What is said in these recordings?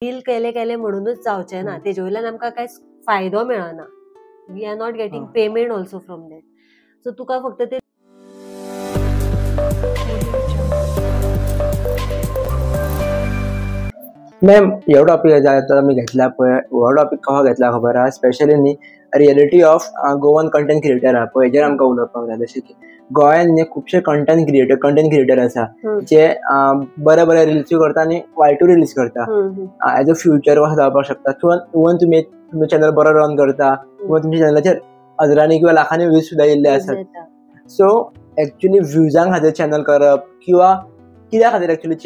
Reel केले केले म्हणूनच जावचें ना, तेजे वयल्यान आमकां कांय फायदो मेळना. We are not getting payment also from that. So तुका फक्त ते मॅम ह्यो टॉपीक आतां आमी घेतला पळय, हो टॉपीक कसो घेतला खबर आहा, स्पेशली न्ही reality of Goan content creator आहा पळय, हेजेर आमकां उलोवपाक जाय. जशें की गोंयान न्ही खुबशे कंटेंट क्रिएटर आसा जे बरे बरे रिल्सूय करता आनी वायटूय रिल्स करता. एज अ फ्युचर कसो जावपाक शकता. इवन तुमी चॅनल बरो रन करता किंवा तुमच्या चॅनलाचेर हजारांनी किंवा लाखांनी व्ह्यूज सुद्दां येयल्ले आसात. सो एक्चुअली व्ह्यूजां खातीर चॅनल करप किंवा कित्या खातीर एक्चुअली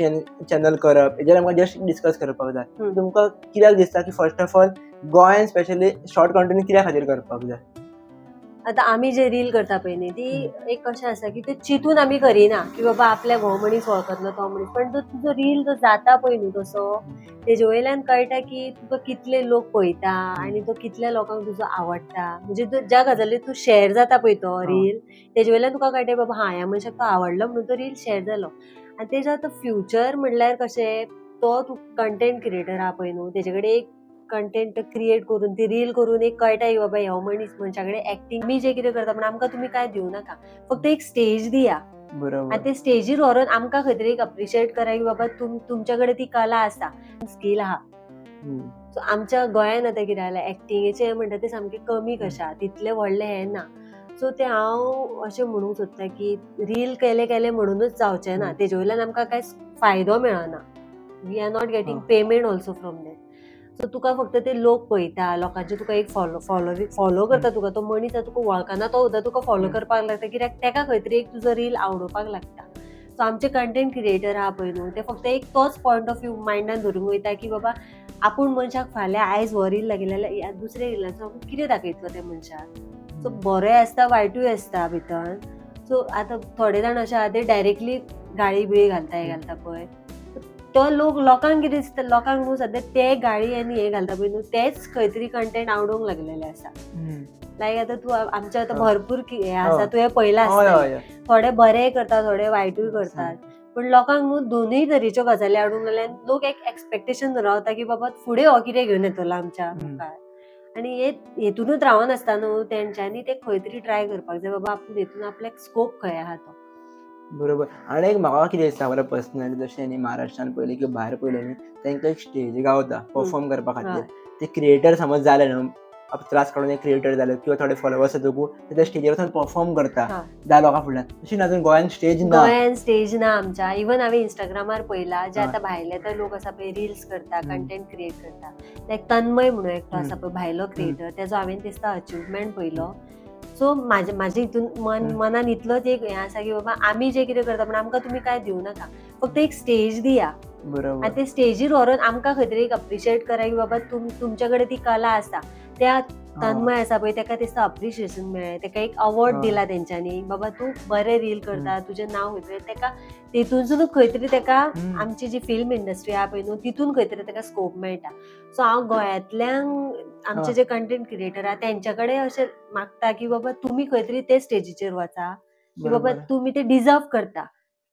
चॅनल करप, हेजेर आमकां जस्ट डिस्कस करपाक जाय. तुमकां कित्याक दिसता की फर्स्ट ऑफ ऑल गोंयान स्पेशली शॉर्ट कंटेंट कित्या खातीर करपाक जाय? आतां आमी जे रील करता पळय न्ही, ती एक कशें आसा की ते चिंतून आमी करिना की बाबा आपल्या हो मनीस वळखतलो तो मनीस, पण तुजो रील जो जाता पळय न्ही तसो, तेजे वयल्यान कळटा की तुका कितले लोक पळयता आनी तो कितल्या लोकांक तुजो आवडटा. म्हणजे ज्या गजालीर तूं शेअर जाता पळय तो रील, तेजे वयल्यान तुका कळटा बाबा ह्या मनशाक तो आवडलो म्हणून तो रील शेअर जालो. आनी तेजे आतां फ्युचर म्हणल्यार कशें, तो तूं कंटेंट क्रिएटर आहा पळय न्हू, तेजे कडेन एक कंटेंट क्रिएट करून ती रील करून एक कळटा की बाबा ह्यो मनशा कडेन एक्टिंग मी जे कितें करता पण आमकां तुमी काय दिवं नाका, फक्त एक स्टेज दिया. आनी ते स्टेजीर व्हरून आमकां खंय तरी एक अप्रिशिएट करा की बाबा तुमच्या कडेन ती कला आसा, स्कील आहा. सो आमच्या गोंयान आतां कितें जालां, एक्टिंगेचे म्हणटा ते सामके कमी कशें आहा, तितले व्हडले हे ना. सो ते हांव अशें म्हणूंक सोदतां की रील केले केले म्हणूनच जावचें ना, तेजे वयल्यान आमकां कांय फायदो मेळना. We are not getting payment also from that. So तुका फक्त ते लोक पळयता, लोकांचे तुका एक फॉलो करता, तुका तो मनीस तुका वळखना तो सुद्दां तुका फॉलो करपाक लागता, कित्याक तेका खंय तरी एक तुजो रील आवडोवपाक लागता. सो आमचे कंटेंट क्रिएटर आहा पळय न्हू, ते फक्त एक तोच पॉयंट ऑफ व्यू मायंडान धरून वयता की बाबा आपूण मनशाक फाल्यां आयज हो रील दाखयलो जाल्यार दुसऱ्या रिलाचो आपूण कितें दाखयतलो त्या मनशाक. सो बरोय आसता वायटूय आसता भितर. सो आतां थोडे जाण अशे आहा ते डायरेक्टली गाळी बिळी घालता हे घालता पळय, तो लोकांक कितें दिसता, लोकांक न्हू सद्या ते गाळी आनी हे घालता पळय न्हू, तेच खंय तरी कंटेंट आवडूंक लागलेले आसा. लायक आतां तूं आमचे आतां भरपूर हे आसा, तुवें पळयलां आसतलें, थोडे बरेय करता थोडे वायटूय करतात. पण लोकांक न्हू दोनूय तरेच्यो गजाली आवडूंक लागल्या आनी लोक एक एक्सपेक्टेशन रावता की बाबा फुडें हो कितें घेवन येतलो आमच्या मुखार. आनी हेतूनच रावोन आसता न्हू, तेंच्यांनी ते खंय तरी ट्राय करपाक जाय बाबा आपूण हेतून आपल्याक स्कोप खंय आहा तो. बरोबर. आनी एक म्हाका कितें दिसता बरें पर्सनली, जशें न्ही महाराष्ट्रान पयलें किंवा भायर पयलें न्ही, तांकां एक स्टेज गावता परफॉर्म करपा खातीर. ते क्रिएटर समज जाले न्हू, त्रास काडून एक क्रिएटर जाले किंवा थोडे फॉलोवर्स आसा ते स्टेजीर वचून परफॉर्म करता 10 लोकां फुडल्यान. तशी ना गोंयान स्टेज ना. गोंयान स्टेज ना आमच्या. इवन हांवें इंस्टाग्रामार पळयला, जे आतां भायले तर लोक आसा पळय रील्स करता, कंटेंट क्रिएट करता, लायक तन्मय म्हणून एकटो आसा पळय भायलो क्रिएटर, तेजो हांवें दिसता अचिवमेंट पळयलो. सो म्हाजे हितून मनान इतलोच एक हें आसा की बाबा आमी जे कितें करता पण आमकां तुमी काय दिवं नाका, फक्त एक स्टेज दिया. आनी ते स्टेजीर व्हरून आमकां खंय तरी एक अप्रिशिएट करा की बाबा तुमच्या कडेन ती कला आसा. त्या तन्मय आसा पळय तेका दिसता अप्रिशिएशन मेळ्ळें, तेका एक अवॉर्ड दिला तेंच्यांनी, बाबा तूं बरें रील करता, तुजें नांव खंय तेका तितूनसूनच खंय तरी तेका आमची जी फिल्म इंडस्ट्री आहा पळय न्हू, तितून खंय तरी तेका स्कोप मेळटा. सो हांव गोंयांतल्यांक आमचे जे कंटेंट क्रिएटर आहा तेंच्या कडेन अशें मागता की बाबा तुमी खंय तरी ते स्टेजीचेर वचा, की बाबा तुमी ते डिजर्व करता.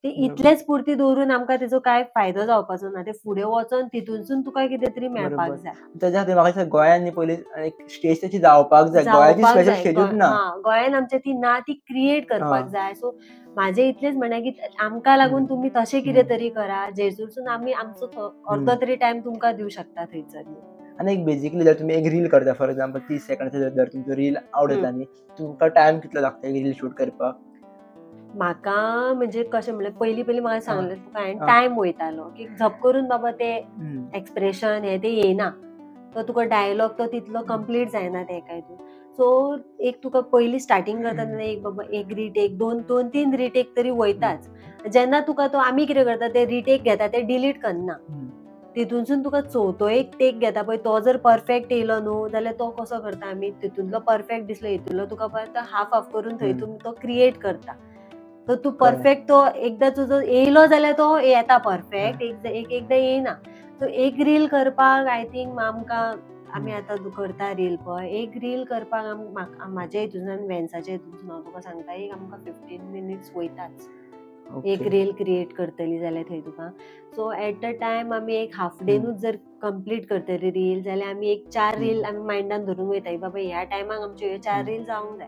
ते इतलेच पुर्ती दवरून आमकां तेजो कांय फायदो जावपाचो ना. ते फुडें वचोन तितूनसून तुका कितें तरी मेळपाक जाय. तेज्या खातीर म्हाका दिसता गोंयान न्ही पयलीं एक स्टेज तशी जावपाक जाय. गोंयाची स्पेशल स्टेजूच ना. गोंयान आमच्या ती ना, ती क्रिएट करपाक जाय. सो म्हाजें इतलेंच म्हणणें की आमकां लागून तुमी तशें कितें तरी करा, जेतूनसून आमी आमचो अर्दो तरी टायम तुमकां दिवं शकता थंयसर. आनी एक बेजिकली जर तुमी एक रील करता, फॉर एक्झाम्पल 30 सेकंडाचो जर तुमचो रील आवडटा न्ही, तुमकां टायम कितलो लागता एक रील शूट करपाक? म्हाका म्हणजे कशें म्हणल्यार पयलीं म्हाका सांगलें तुका हांवें टायम वयतालो की झप करून बाबा ते एक्सप्रेशन हे ते येना, तो तुका डायलॉग तो तितलो कंप्लीट जायना ते एका हितून. सो एक तुका पयलीं स्टार्टींग करता तेन्ना एक बाबा एक रिटेक, 2-3 रिटेक तरी वयताच. जेन्ना तुका तो आमी कितें करता ते रिटेक घेता ते डिलीट करना, तितूनसून तुका चवथो एक टेक घेता पळय, तो जर परफेक्ट येयलो न्हू जाल्यार तो कसो करता आमी, तितूंतलो परफेक्ट दिसलो हितूंतलो तुका परत हाफ करून थंयतून तो क्रिएट करता. तर तूं परफेक्ट तो एकदां तुजो येयलो जाल्यार तो येता परफेक्ट, एकदां येयना. सो एक रील करपाक आय थिंक आमकां, आमी आतां करता रील पळय, एक रील करपाक म्हाज्या हितून वेन्साच्या हितून हांव तुका सांगता एक आमकां 15 मिनिट्स वयताच. एक रील क्रिएट करतली जाल्यार थंय तुका. सो एट अ टायम आमी एक हाफ डेनूच जर कंप्लीट करतली रील जाल्यार आमी एक 4 रील आमी मायंडान धरून वयता की बाबा ह्या टायमाक आमच्यो ह्यो 4 रील जावंक जाय.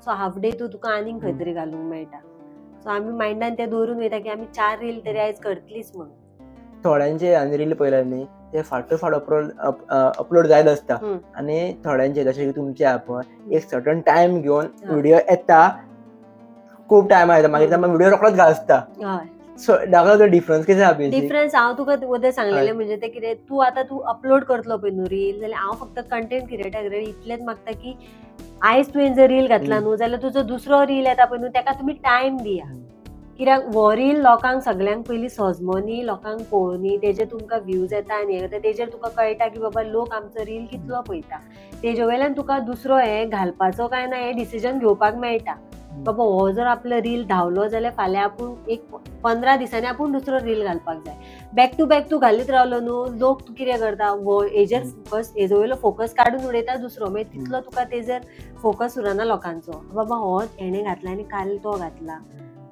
सो हाफ डे तुका आनीक खंय तरी घालूंक मेळटा. सो आमी मायंडान तें दवरून वयता की आमी 4 रील तरी आयज करतलीच म्हणून. थोड्यांचे हांवें रील पळयल्या न्ही ते फाटोफाट अपलोड जायत आसता आनी थोड्यांचे जशें की तुमचे आपण एक सर्टन टायम घेवन व्हिडिओ येता खूब टायम येता मागीर व्हिडिओ रोखडोच घालता. सो दाखला तो डिफरन्स कितें आहा? डिफरन्स हांव तुका उद्या सांगलेलें म्हणजे ते कितें तूं आतां तूं अपलोड करतलो पळय न्हू रील जाल्यार हांव फक्त कंटेंट क्रिएटर कडेन इतलेंच मागता की आयज तुवें जर रील घातला न्हू जाल्यार तुजो दुसरो रील येता पळय न्हू तेका तुमी टायम दिया. कित्याक हो रील लोकांक सगळ्यांक पयलीं सजमोनी लोकांक पळोवनी तेजे तुमकां व्ह्यूज येता आनी हे तेजेर तुका कळटा की बाबा लोक आमचो रील कितलो पळयता. तेजे वयल्यान तुका दुसरो हे घालपाचो काय ना हे डिसिजन घेवपाक मेळटा. बाबा हो जर आपलो रील धांवलो जाल्यार फाल्यां आपूण एक 15 दिसांनी आपूण दुसरो रील घालपाक जाय. बॅक टू बॅक तूं घालीत रावलो न्हू लोक तूं कितें करता हेजेर फोकस हेजे वयलो फोकस काडून उडयता दुसरो मागीर तितलो तुका तेजेर फोकस उरना लोकांचो. बाबा हो हेणें घातला आनी काल तो घातला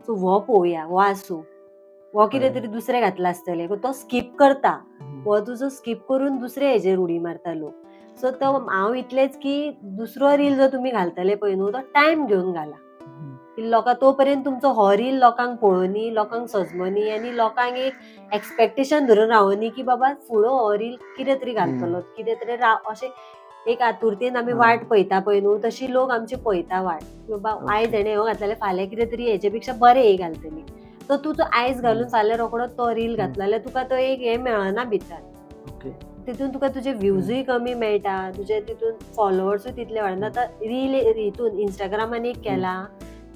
सो हो पळोवया हो आसूं हो कितें तरी दुसरें घातला आसतलें तो स्कीप करता हो तुजो स्कीप करून दुसरे हेजेर उडी मारता लोक. सो तो हांव इतलेंच की दुसरो रील जो तुमी घालतले पळय न्हू तो टायम घेवन घाला. लोकां तो पर्यंत तुमचो हो रील लोकांक पळोवनी लोकांक सजमनी आनी लोकांक एक एक्सपेक्टेशन धरून रावनी की बाबा फुडो हो रील कितें तरी घालतलो कितें तरी अशें एक आतुरतेन आमी वाट पळयता पळय न्हू तशी लोक आमची पळयता वाट. बाबा आयज हेणें हो घातलें फाल्यां कितें तरी हेजे पेक्षा बरें हे घालतली. तो तूं आयज घालून फाल्यां रोखडो तो रील घातलो जाल्यार तुका तो एक हे मेळना भितर. तितून तुका तुजे व्ह्यूजूय कमी मेळटा तुजे तितून फॉलोवर्सूय तितले वाडना. आतां रील हितून इंस्टाग्रामान एक केला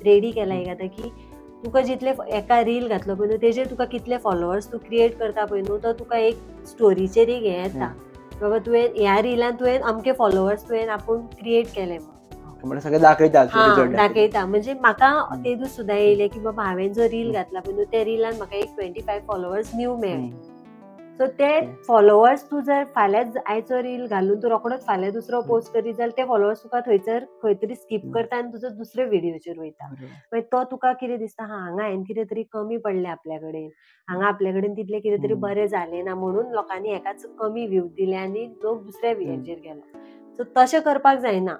रेडी केला एक आतां की तुका जितले एका रील घातलो पळय न्हू तेजेर तुका कितले फॉलोवर्स तूं क्रिएट करता पळय न्हू तो तुका एक स्टोरीचेर एक हे येता बाबा तुवें ह्या रिलान तुवें अमके फॉलोवर्स तुवें आपूण क्रिएट केले म्हणून सगळें दाखयता. म्हणजे म्हाका तेदूच सुद्दां येयलें की बाबा हांवें जो रील घातला पळय न्हू त्या रिलान म्हाका एक 25 फॉलोवर्स न्यू मेळ्ळे. सो ते फॉलोवर्स तूं जर फाल्यां आयचो रील घालून तूं रोखडोच फाल्यां दुसरो पोस्ट करीत जाल्यार ते फॉलोवर्स तुका थंयसर खंय तरी स्कीप करता आनी तुजो दुसऱ्या व्हिडिओचेर वयता. मागीर तो तुका कितें दिसता हांगा हांवें कितें तरी कमी पडलें आपल्या कडेन हांगा आपल्या कडेन तितलें कितें तरी बरें जालें ना म्हणून लोकांनी हेकाच कमी व्ह्यूज दिले आनी लोक दुसऱ्या हेचेर गेलो. सो तशें करपाक जायना.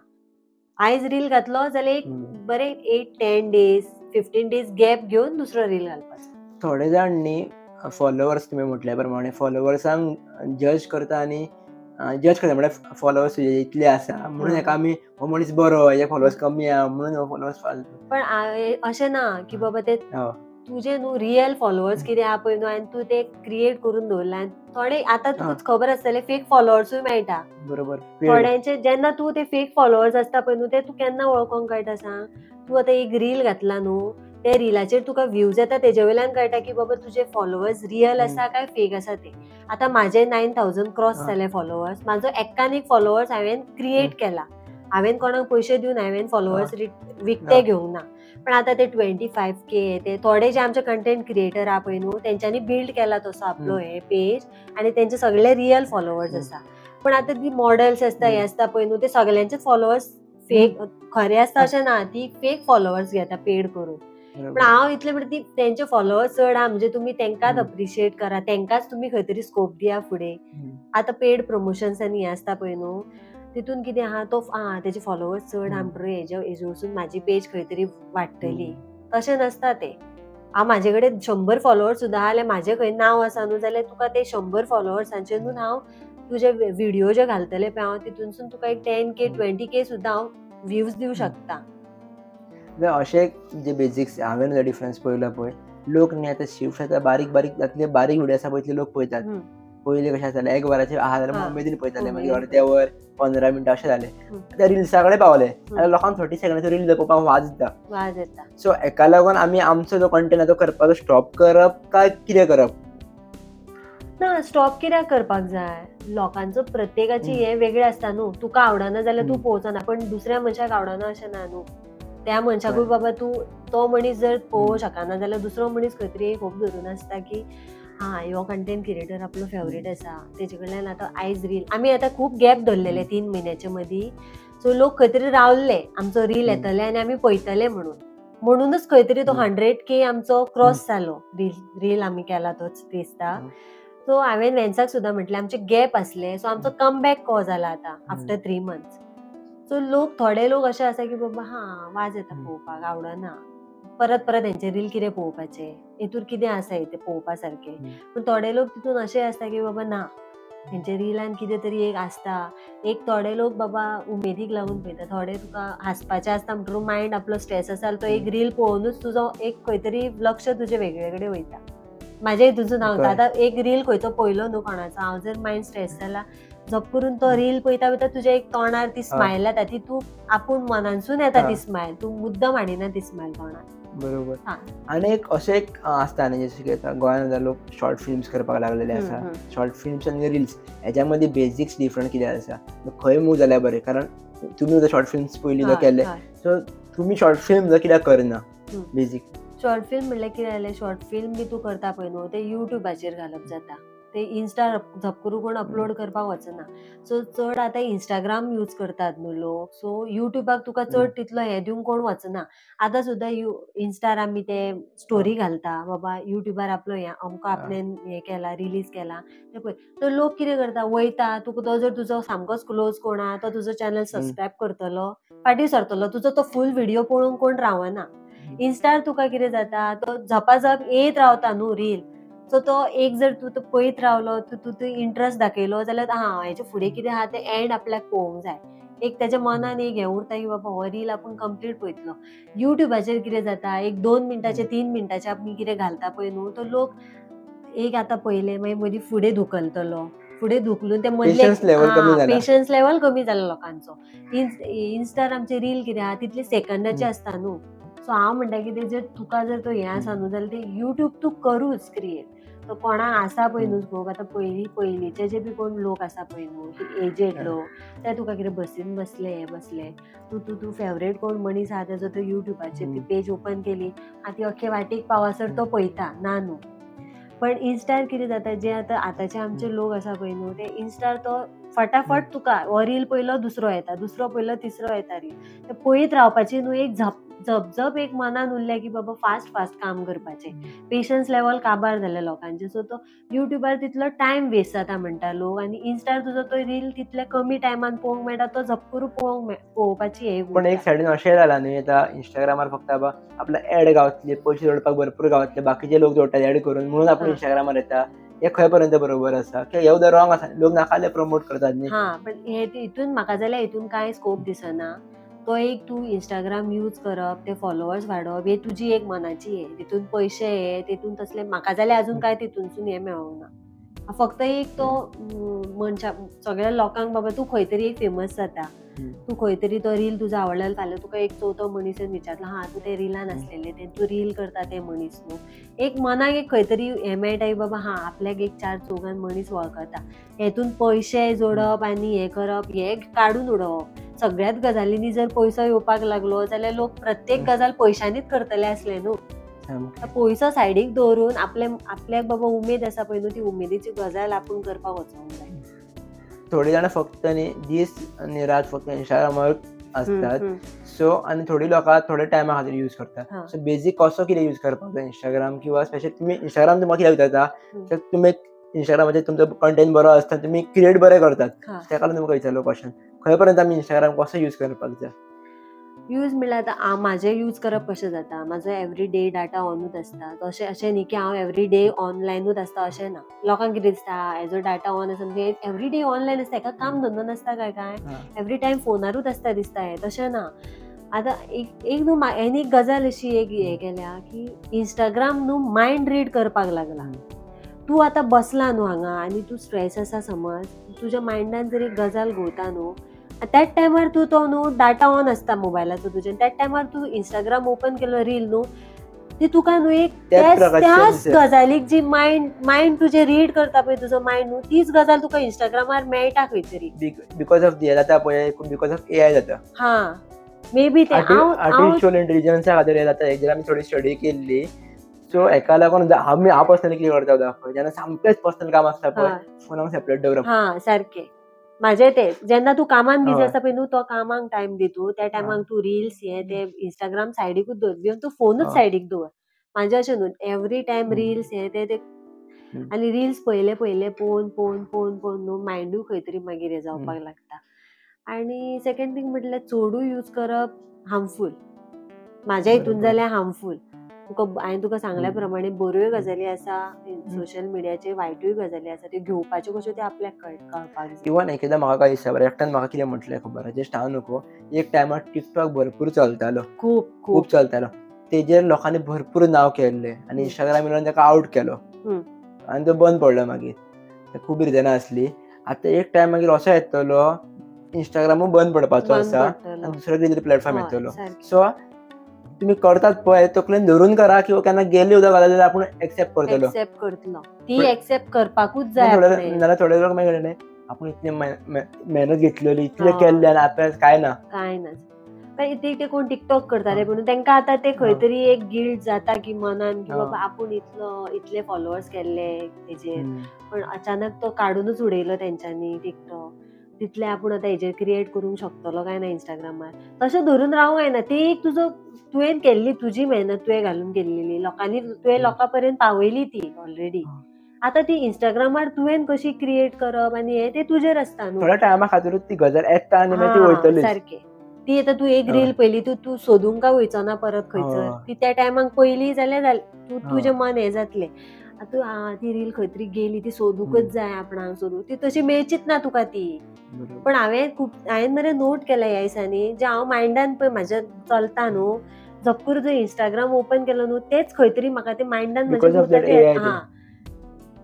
आयज रील घातलो जाल्यार एक बरें 8-10 डेज 15 डेज गॅप घेवन दुसरो रील घालपाचो. थोडे जाण न्ही फॉलोवर्स तुमी म्हटल्या प्रमाणे फॉलोवर्सांक जज करता आनी जज करता म्हणजे फॉलोवर्स इतले आसा म्हणून हेका आमी हो मनीस बरो हे फॉलोवर्स कमी आहा म्हणून हो फॉलोवर्स फालतू. पण अशें ना की बाबा ते तुजे न्हू रियल फॉलोवर्स कितें आहा पळय न्हू आनी तूं ते क्रिएट करून दवरला थोडे आतां तुका खबर आसतलें फेक फॉलोवर्सूय मेळटा. बरोबर. थोड्यांचे जेन्ना तूं ते फेक फॉलोवर्स आसता पळय न्हू ते तूं केन्ना वळखोंक कळटा सांग. तूं आतां एक रील घातला न्हू त्या रिलाचेर तुका व्ह्यूज येता तेजे वयल्यान कळटा की बाबा तुजे फॉलोवर्स रियल आसा काय फेक आसा ते. आतां म्हाजे 9000 क्रॉस जाले फॉलोवर्स म्हाजो एक्कान एक फॉलोवर्स हांवें क्रिएट केला. हांवें कोणाक पयशे दिवन हांवें फॉलोवर्स विकते घेवंक ना. पण आतां ते 25K ते थोडे जे आमचे कंटेंट क्रिएटर आहा पळय न्हू तेंच्यांनी बिल्ड केला तसो आपलो हे पेज आनी तेंचे सगळे रियल फॉलोवर्स आसा. पण आतां ती मॉडल्स आसता हे आसता पळय न्हू ते सगळ्यांचेच फॉलोवर्स फेक खरे आसता अशें ना ती फेक फॉलोवर्स घेता पेड करून. पण हांव इतलें म्हणटा ती तेंचे फॉलोवर्स चड आहा म्हणजे तुमी तेंकाच अप्रिशिएट करा तेंकाच तुमी खंय तरी स्कोप दिया फुडें. आतां पेड प्रमोशन्स आनी हे आसता पळय न्हू तितून कितें आहा तो तेजे फॉलोवर्स चड आहा म्हणटरी हेजे वचून म्हाजी पेज खंय तरी वाडटली तशें नसता तें. हांव म्हाजे कडेन 100 फॉलोवर्स सुद्दां आहा जाल्यार म्हाजें खंय नांव आसा न्हू जाल्यार तुका ते 100 फॉलोवर्सांचेर हांव तुजे व्हिडिओ जे घालतले पळय हांव तितूनसून तुका एक 10K 20K सुद्दां हांव व्ह्यूज दिवं शकता. अशें जे बेजिक्स हांवें डिफरन्स पळयलो पळय लोक न्ही आतां शिफ्ट आतां बारीक व्हिडिओ आसा पळय ते लोक पळयतात. पयलीं कशें आसतालें एक वराचेर आहा जाल्यार उमेदीन पळयताले मागीर अर्दे वर 15 मिनटां अशें जालें. आतां रिल्सा कडेन पावले आतां लोकांक 30 सेकंडाचो रील पळोवपाक वाज येता. सो हेका लागून आमी आमचो जो कंटेंट आहा तो करपाचो स्टॉप करप काय कितें करप? ना स्टॉप कित्याक करपाक जाय. लोकांचो प्रत्येकाची हे वेगळें आसता न्हू. तुका आवडना जाल्यार तूं पळोवचो पण दुसऱ्या मनशाक आवडना अशें ना न्हू. त्या मनशाकूय बाबा तूं तो मनीस जर पळोवंक शकना जाल्यार दुसरो मनीस खंय तरी होप धरून आसता की ह्यो कंटेंट क्रिएटर आपलो फेवरेट आसा तेजे कडल्यान आतां आयज रील आमी आतां खूब गॅप धरलेले 3 म्हयन्याच्या मदीं. सो लोक खंय तरी रावल्ले आमचो रील येतले आनी आमी पळयतले म्हणून. म्हणूनच खंय तरी तो हम्म. 100K आमचो क्रॉस जालो रील आमी केला तोच दिसता. सो हांवें वेन्साक सुद्दां म्हटलें आमचे गॅप आसले, सो आमचो कमबॅक को जाला आतां आफ्टर 3 months. सो थोडे लोक अशे आसा की बाबा वाज येता पळोवपाक, आवडना, परत परत हेंचे रील कितें पळोवपाचे, हेतून कितें आसा हें पळोवपा सारकें. पूण थोडे लोक तितून अशे आसता की बाबा ना, हेंचे रिलान कितें तरी एक आसता. एक थोडे लोक बाबा उमेदीक लागून पळयता, थोडे तुका हांसपाचे आसता म्हणटूच मायंड आपलो स्ट्रेस आसा तो एक रील पळोवनूच तुजो एक खंय तरी लक्ष तुजें वेगळे कडेन वयता. म्हाज्या हितूनसून हांव आतां एक रील खंयचो पळयलो न्हू कोणाचो, हांव जर मायंड स्ट्रेस जाला झप करून तो रील पळयता पळयता तुज्या एक तोंडार ती स्मायल येता, ती तूं आपूण मनानसून येता ती स्मायल, तूं मुद्दम हाडिना ती स्मायल तोंडार. बरोबर. आणि एक अशें एक आसता न्ही, जशें की आतां गोंयांत लोक शॉर्ट फिल्म्स करपाक लागलेले आसा. शॉर्ट फिल्म्स आनी रिल्स हेच्या मदीं बेसिक्स डिफरंट कितें आसा, खंय मूव जाल्यार बरें, कारण तुमी शॉर्ट फिल्म्स पयलीं केले, सो तुमी शॉर्ट फिल्म कित्याक करना बेसीक? शॉर्ट फिल्म म्हणल्यार कितें जालें, शॉर्ट फिल्म बी तूं करता पळय न्हू, ते युट्यूबाचेर घालप जाता, ते इन्स्टा झप करून कोण अपलोड करपाक वचना. सो चड आतां इंस्टाग्राम यूज करतात न्हू लोक, सो युट्यूबाक तुका चड तितलो हे दिवंक कोण वचना. आतां सुद्दां इन्स्टार आमी ते स्टोरी घालता, बाबा युट्यूबार आपलो अमको आपणें हें केला, रिलीज केला ते पळय. तर लोक कितें करता, वयता, तो जर तुजो सामकोच क्लोज कोण आहा तो तुजो चॅनल सबस्क्रायब करतलो, फाटीं सरतलो, तुजो तो फूल व्हिडिओ पळोवंक कोण रावना. इन्स्टार तुका कितें जाता, तो झपाझप येत रावता न्हू रील, सो तो एक जर तूं तो पळयत रावलो, तूं इंट्रस्ट दाखयलो जाल्यार हेचे फुडें कितें आहा तें एंड आपल्याक पळोवंक जाय. एक तेच्या मनान एक हें उरता की बाबा हो रील आपूण कंप्लीट पळयतलो. युट्यूबाचेर कितें जाता, एक 2 मिनटाचे 3 मिनटाचे आमी कितें घालता पळय न्हू, तो लोक एक आतां पळयलें मागीर मदीं फुडें धुकलतलो, फुडें धुकलून ते मदले पेशन्स लेवल कमी जाला लोकांचो. इन्स्टार आमचे रील कितें आहा तितले सेकंदाचे आसता न्हू. सो हांव म्हणटा की जर तुका जर तो हें आसा न्हू जाल्यार ते युट्यूब तूं करूच क्रिएट. तो कोणाक आसा पळय न्हू स्कोप, आतां पयलींचे जे बी कोण लोक आसा पळय न्हू, एजेड लोक, ते तुका कितें बसीन बसले हे बसले, तूं फेवरेट कोण मनीस आहा तेजो तो युट्यूबाचेर ती पेज ओपन केली, ती अख्खे वाटेक पावसर तो पळयता ना न्हू. पण इन्स्टार कितें जाता, जे आतांचे आमचे लोक आसा पळय न्हू, ते इन्स्टार तो फटाफट तुका हो रील पयलो दुसरो येता, दुसरो पयलो तिसरो येता रील. ते पळयत रावपाची न्हू, एक झपझप एक मनान उरल्या की बाबा फास्ट काम करपाचें. पेशन्स लेवल काबार जाले लोकांचे. सो तो युट्यूबार तितलो टायम वेस्ट जाता म्हणटा लोक, आनी इन्स्टार तुजो तो रील तितल्या कमी टायमान पळोवंक मेळटा, तो झप करून पळोवपाची हे. पण एक सायडीन अशें जाला न्ही, आतां इंस्टाग्रामार फक्त आपल्या एड गावतले, पयशे जोडपाक भरपूर गावतले, बाकीचे लोक जोडटात एड करून, म्हणून आपण इंस्टाग्रामार येता. हे खंय पर्यंत बरोबर आसा की हे उदर रॉंग आसा, लोक नाकाले प्रमोट करतात न्ही? पण हे हितून म्हाका जाल्यार हितून कांय स्कोप दिसना. तो एक तूं इंस्टाग्राम यूज करप, ते फॉलोवर्स वाडप, हे तुजी एक मनाची हे, तितून पयशे हे तितून तसले म्हाका जाल्यार अजून काय तितूनसून हे मेळोंक ना. फक्त एक तो मनशा सगळ्या लोकांक बाबा तूं खंय तरी एक फेमस जाता, तूं खंय तरी तो रील तुजो आवडलेलो फाल्यां तुका एक चवथो मनीस विचारलो, तूं ते रिलान आसलेले ते तूं रील करता ते मनीस न्हू, एक मनाक एक खंय तरी हे मेळटा की बाबा आपल्याक एक 4-4 मनीस वळखता. हेतून पयशे जोडप आनी हे करप हे काडून उडोवप. सगळ्यात गजालींनी जर पयसो येवपाक लागलो जाल्यार लोक प्रत्येक गजाल पयशांनीच करतले असले न्हू. पयसो सायडीक दवरून आपल्याक बाबा उमेद आसा पळय न्हू, ती उमेदीची गजाल आपूण करपाक वचोंक जाय. थोडी जाणां फक्त न्ही दीस आनी रात फक्त इंस्टाग्रामार असतात, सो आनी थोडी लोकां थोड्या टायमा खातीर यूज करतात. सो बेजीक कसो कितें यूज करपाक जाय इंस्टाग्राम, किंवा स्पेशली तुमी इंस्टाग्राम तुमकां कित्याक जाता, तर तुमी इंस्टाग्रामाचेर तुमचो कंटेंट बरो आसता, तुमी क्रिएट बरें करतात, त्या लागून तुमकां विचारलो क्वेश्चन, खंय पर्यंत आमी इंस्टाग्राम कसो यूज करपाक जाय? यूज म्हणल्यार आतां म्हाजें यूज करप कशें जाता, म्हाजो एवरी डे डाटा ऑनूच आसता. अशें न्ही की हांव एवरी डे ऑनलायनूच आसता अशें ना. लोकांक कितें दिसता हेजो डाटा ऑन आसा म्हणजे एवरी डे ऑनलायन आसता, हेका काम धंदो नासता काय एवरी टायम फोनारूच आसता दिसता हे, तशें ना. आतां एक न्हू हेनी एक गजाल अशी एक हे केल्या की इंस्टाग्राम न्हू मायंड रीड करपाक लागला. तूं आतां बसला न्हू हांगा आनी तूं स्ट्रेस आसा समज, तुज्या मायंडान जर एक गजाल घुंवता न्हू, त्याच टायमार तूं तो न्हू डाटा ऑन आसता मोबायलाचो तुज्या, त्याच टायमार तूं इंस्टाग्राम ओपन केलो रील न्हू, ती तुका न्हू एक त्याच गजालीक जी मायंड तुजे रीड करता पळय तुजो मायंड न्हू, तीच गजाल तुका इंस्टाग्रामार मेळटा खंय तरी. बिकॉज ऑफ हे जाता पळय, बिकॉज ऑफ AI जाता. मे बी ते आर्टिफिशियल इंटेलिजन्सा खातीर हे जाता, हेजेर आमी थोडी स्टडी केल्ली. सो हेका लागून हांव पर्सनली कितें करता जेन्ना सामकेंच पर्सनल काम आसता पळय, फोनाक सेपरेट दवरप. सारकें माझे ते जेन्ना तू कामान बिझी हय. आसा पळय न्हू तो कामाक टायम दितू त्या टायमाक तू रील्स ते इंस्टाग्राम सायडीकूच दवर इवन तू फोनूच सायडीक दवर. माझे अशें न्हू एवरी टायम रील्स ते आनी रील्स पयले पोवन पोवन पोवन पोवन न्हू मायंडूय खंय तरी मागीर हे जावपाक लागता. आनी सेकंड थिंग म्हटल्यार चडूय यूज करप हार्मफूल. माझ्या हितून जाल्यार हार्मफूल. हांवें तुका सांगल्या प्रमाणे बऱ्योय गजाली आसा सोशल मिडियाचेर, वायटूय गजाली आसा त्यो घेवपाच्यो कश्यो त्यो आपल्याक कळपाक जाय. इवन एकदां म्हाका काय दिसता एकट्यान म्हाका कितें म्हटलें खबर जस्ट हांव नको एक टायमार टिकटॉक भरपूर चलतालो, खूप चलतालो. तेजेर लोकांनी भरपूर नांव केल्लें आनी इंस्टाग्राम येयलो ताका आउट केलो आनी तो बंद पडलो मागीर. खूब रिजनां आसली. आतां एक टायम मागीर असो येतलो इंस्टाग्रामूय बंद पडपाचो आसा आनी दुसरो कितें प्लॅटफॉर्म येतलो. सो तुम्ही करतात पळय तकलेन धरून करा किंवा केन्ना गेली उदक घाला जाल्यार आपूण एक्सेप्ट करतलो. ती एक्सेप्ट करपाकूच जाय. नाल्यार थोडे लोक मागीर न्ही आपूण इतली मेहनत घेतलेली इतलें केल्लें आनी आपल्याक काय ना. ते कोण टिकटॉक करताले म्हणून तांकां आतां ते खंय तरी एक गिल्ट जाता की मनान की बाबा आपूण इतले फॉलोअर्स केल्ले तेजेर पण अचानक तो काडूनच उडयलो तेंच्यांनी टिकटॉक. तितले आपूण आतां हेजेर क्रिएट करूंक शकतलो काय ना इंस्टाग्रामार. तशें धरून रावूंक जायना. ती एक तुवें केल्ली तुजी मेहनत तुवें घालून केल्ली लोकांनी तुवें लोकां पर्यंत पावयली ती ऑलरेडी. आतां ती इंस्टाग्रामार तुवें कशी क्रिएट करप आनी हे ते तुजेर आसता न्हू. थोड्या टायमा खातीरूच ती गजाल येता आनी मागीर ती वयतली. सारकें. ती आतां तू एक रील पयली तू सोदूंक काय वयचो ना परत खंयसर. ती त्या टायमाक पयली जाल्यार तुजें मन हें जातलें. आतां ती रील खंय तरी गेली ती सोदूकच जाय आपणाक सोदूं ती तशी मेळचीच ना तुका ती. पण हांवें मरे नोट केला ह्या दिसांनी जे हांव मायंडान पळय म्हाज्या चलता न्हू झपकूर जर इंस्टाग्राम ओपन केलो न्हू तेच खंय तरी म्हाका ते मायंडान म्हज्या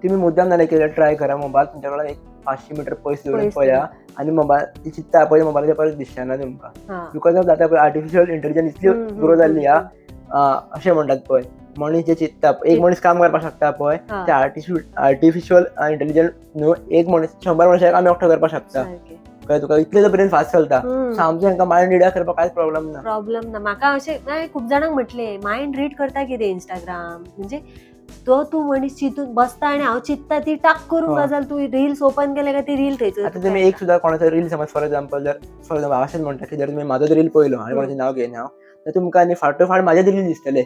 तुम्ही मुद्दाम नाल्यार केल्यार ट्राय करा. मोबायल तुमच्या कडल्यान एक 500 मीटर पयस दवरून पळया आनी मोबायल चित्ता पळय मोबायलाचेर परत दिसना तुमकां. बिकॉज ऑफ जाता पळय आर्टिफिशियल इंटेलिजन्स इतली ग्रो जाल्ली अशें म्हणटात पळय मनीस जे चित्ता एक मनीस काम करपाक शकता पळय ते आर्टिफिशियल इंटेलिजन्स न्हू एक मनीस 100 मनशाक काम एकटो करपाक शकता. कळ्ळें तुका इतले ब्रेन फास्ट चलता. आमचो हांकां मायंड रिड करपाक कांयच प्रॉब्लेम ना. म्हाका अशें खूब जाणांक म्हटलें मायंड रीड करता कितें इंस्टाग्राम म्हणजे तो तू मनीस चिंतून बसता आनी हांव चिंतता ती टाक करून गजाल तू रील्स ओपन केले काय ती रील थंयच. आतां तुमी एक सुद्दां कोणाचो रील समज फॉर एक्झाम्पल अशेंच म्हणटा की जर तुमी म्हाजो रील पळयलो आनी कोणाचें नांव घेयना हांव तर तुमकां आनी फाटोफाट म्हाजे रील दिसतले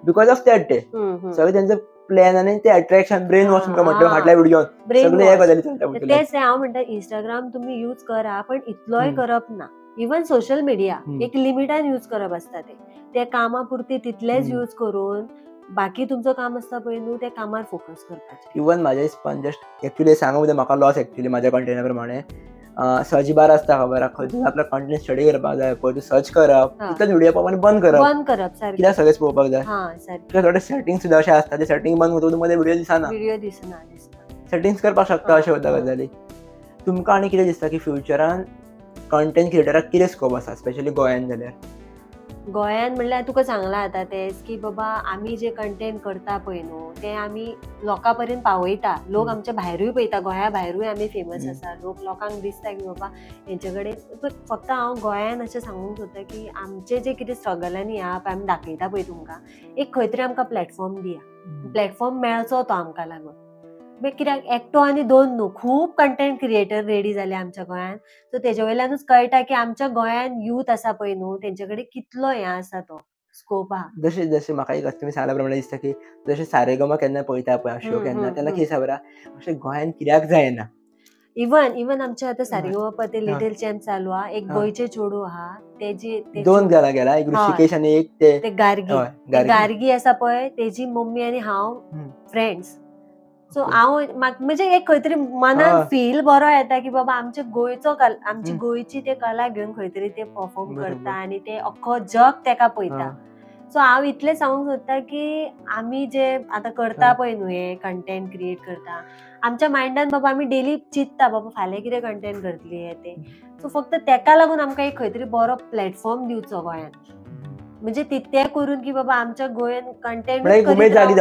बिकॉज ऑफ दॅट डे. सगळे तेंचो प्लॅन आनी ते अट्रॅक्शन ब्रेन वॉश तुमकां म्हटलं फाटल्या व्हिडिओन सगळे हे गजाली चलता. तेच हांव म्हणटा इंस्टाग्राम तुमी यूज करा पण इतलोय करप ना. इवन सोशल मिडिया एक लिमिटान यूज करप आसता ते कामा पुरती तितलेच यूज करून बाकी तुमचं काम असता पळय न्हू त्या कामार फोकस करपाचें. इवन म्हाजे हिसपान जस्ट एक्चुअली सांगूंक जाय म्हाका लॉस एक्चुअली म्हाज्या कंटेंटा प्रमाणे सर्च बार आसता खबर खंय आपलो कंटेंट स्टडी करपाक जाय पळय तूं सर्च करप तितलेच व्हिडिओ पळोवप आनी बंद करप कित्याक सगळेच पळोवपाक जाय. कित्याक थोडे सेटिंग सुद्दां अशें आसता ते सेटिंग बंद करतकच मध्ये व्हिडिओ दिसना सेटिंग्स करपाक शकता अशें वता गजाली. तुमकां आनी कितें दिसता की फ्युचरान कंटेंट क्रिएटराक कितें स्कोप आसा स्पेशली गोंयान जाल्यार. गोंयान म्हणल्यार तुका सांगला आतां तेच की बाबा आमी जे कंटेंट करता पळय न्हू ते आमी लोकां पर्यंत पावयता. लोक आमच्या भायरूय पळयता गोंया भायरूय आमी फेमस आसा. लोकांक दिसता की बाबा हेंचे कडेन फक्त हांव गोंयान अशें सांगूंक सोदता की आमचे जे कितें स्ट्रगलांनी आहा पळय आमी दाखयता पळय तुमकां एक खंय तरी आमकां प्लॅटफॉर्म दिया. प्लॅटफॉर्म मेळचो तो आमकां लागून. मागीर कित्याक एकटो आनी दोन न्हू खूब कंटेंट क्रिएटर रेडी जाले आमच्या गोंयान. सो तेजे वयल्यानूच कळटा की आमच्या गोंयान यूथ आसा पळय न्हू तेंचे कडेन कितलो हें आसा तो स्कोप आहा. जशें म्हाका एक तुमी सांगल्या प्रमाणे दिसता की जशें सारेगम केन्ना पळयता पळय शो केन्ना तेन्ना कितें खबर आहा अशें गोंयान कित्याक जायना. इवन आमच्या आतां सारेगम ते लिटल चॅम्प चालू आहा. एक गोंयचे चेडूं आहा तेजी 2 गेला एक ऋषिकेश आनी एक ते गार्गी आसा पळय तेजी मम्मी आनी हांव फ्रेंड्स. सो हांव म्हणजे एक खंय तरी मनान फील बरो येता की बाबा आमच्या गोंयचो आमची गोंयची ते कला घेवन खंय तरी ते परफॉर्म करता आनी ते अख्खो जग तेका पळयता. सो हांव इतलें सांगूंक सोदता की आमी जे आतां करता पळय न्हू हे कंटेंट क्रिएट करता आमच्या मायंडान बाबा आमी डेली चिंतता बाबा फाल्यां कितें कंटेंट करतली हे ते. सो फक्त तेका लागून आमकां एक खंय तरी बरो प्लॅटफॉर्म दिवचो गोंयान म्हणजे ते करून की बाबा आमच्या गोंयान कंटेंट उमेद जागी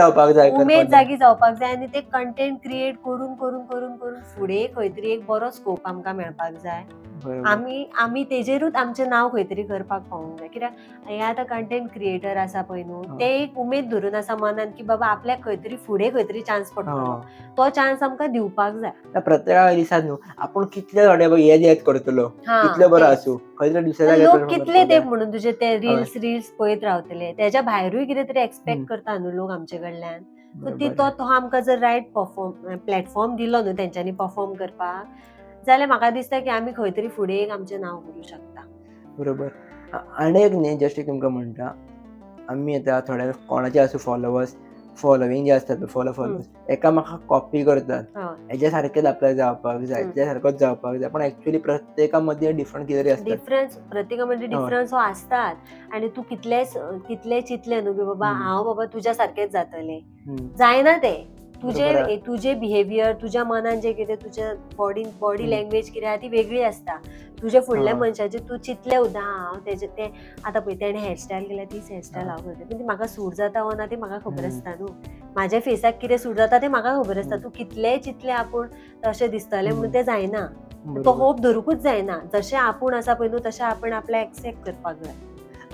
जावपाक जाय आनी ते कंटेंट क्रिएट करून करून करून करून फुडें खंय तरी एक बरो स्कोप आमकां मेळपाक जाय बरोबर. आमी तेजेरूच आमचें नाव खंय तरी करपाक पावूंक जाय. कित्याक हे आतां कंटेंट क्रिएटर आसा पळय न्हू, ते एक उमेद धरून आसा मनान की बाबा आपल्याक खंय तरी फुडें खंय तरी चान्स पडटलो. तो चान्स आमकां दिवपाक जाय. प्रत्येका दिसात न्हू आपण कितले थोडे हेच करतलो, कितलो बरो आसूं, खंय तरी दुसऱ्या जाग्यार लोक perform कितले ते करतलो. म्हणून तुझे ते रील्स पळयत रावतले. तेच्या भायरूय कितें तरी एक्सपेक्ट करता न्हू लोक आमचे कडल्यान. सो तो आमकां जर रायट प्लॅटफॉर्म दिलो न्हू तेंच्यांनी परफॉर्म करपाक, जाल्यार म्हाका दिसता की आमी खंय तरी फुडें एक आमचें नांव करूं शकता. बरोबर. आनी एक न्ही जस्ट तुमकां म्हणटा, आमी आतां थोडे कोणाचे आसूं फॉलोवींग जे आसता फॉलोवर्स एकामेकाक कॉपी करतात. हेज्या सारकेच आपल्याक जावपाक जाय, तेज्या सारकोच जावपाक जाय, पण एक्चुअली प्रत्येका मदीं डिफरंट कितें तरी आसता. प्रत्येका मदीं डिफरन्स हो आसतात. आनी तूं कितले चिंतले न्हू की बाबा हांव बाबा तुज्या सारकेच जातलें, जायना तें. तुजे बिहेवियर, तुज्या मनान जे कितें तुज्या बॉडी लँग्वेज कितें आहा ती वेगळी आसता. तुज्या फुडल्या मनशाचे तूं चिंतले सुद्दां हांव तें आतां पळय तेणें हेअरस्टायल केल्या तीच हेअरस्टायल हांव करता, पूण ती म्हाका सूट जाता वो ना ती म्हाका खबर आसता न्हू. म्हाज्या फेसाक कितें सूट जाता तें म्हाका खबर आसता. तूं कितलेय चिंतलें आपूण तशें दिसतलें म्हणून तें जायना. तो होप धरूकूच जायना. जशें आपूण आसा पळय न्हू तशें आपण आपल्याक एक्सेप्ट करपाक जाय.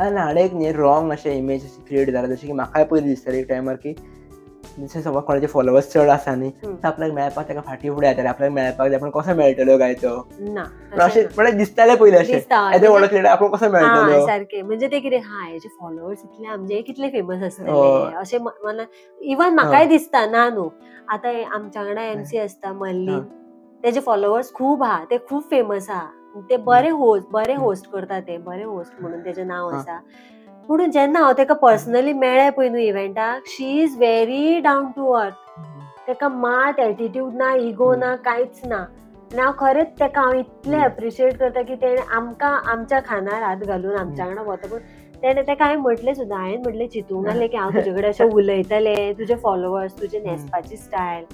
आनी आनीक न्ही रॉंग अशें इमेज क्रिएट जाला, जशें की म्हाकाय पयलीं दिसतालें एक टायमार की जशें समज कोणाचे फॉलोवर्स चड आसा न्ही, आपल्याक मेळपाक ताका फाटीं फुडें येताले, आपल्याक मेळपाक जाय, पण कसो मेळटलो काय तो अशें म्हणजे दिसतालें पयलीं अशें येदे व्हडलो क्रिएटर आपूण कसो मेळटलो. सारकें म्हणजे ते कितें हेजे फॉलोवर्स इतले आमचे कितले फेमस आसतले अशें मनान इवन म्हाकाय दिसता ना न्हू. आतां आमच्या वांगडा MC आसता मल्लीन, तेजे फॉलोवर्स खूब आहा, ते खूब फेमस आहा, ते बरे होस्ट करता, ते बरे होस्ट म्हणून तेजें नांव आसा. पूण जेन्ना हांव तेका पर्सनली मेळ्ळें पळय न्हू इव्हेंटाक, she is very down to earth. तेका मात एटिट्यूड ना, इगो ना, कांयच ना. आनी हांव खरेंच तेका हांव इतलें एप्रिशिएट करता की तेणें आमकां आमच्या खांदार हात घालून आमच्या वांगडा वता. पूण तेणें तेका हांवें म्हटलें सुद्दां, हांवें म्हटलें चिंतूंक नासलें की हांव तुजे कडेन अशें उलयतलें. तुजे फॉलोवर्स, तुजे न्हेसपाची स्टायल,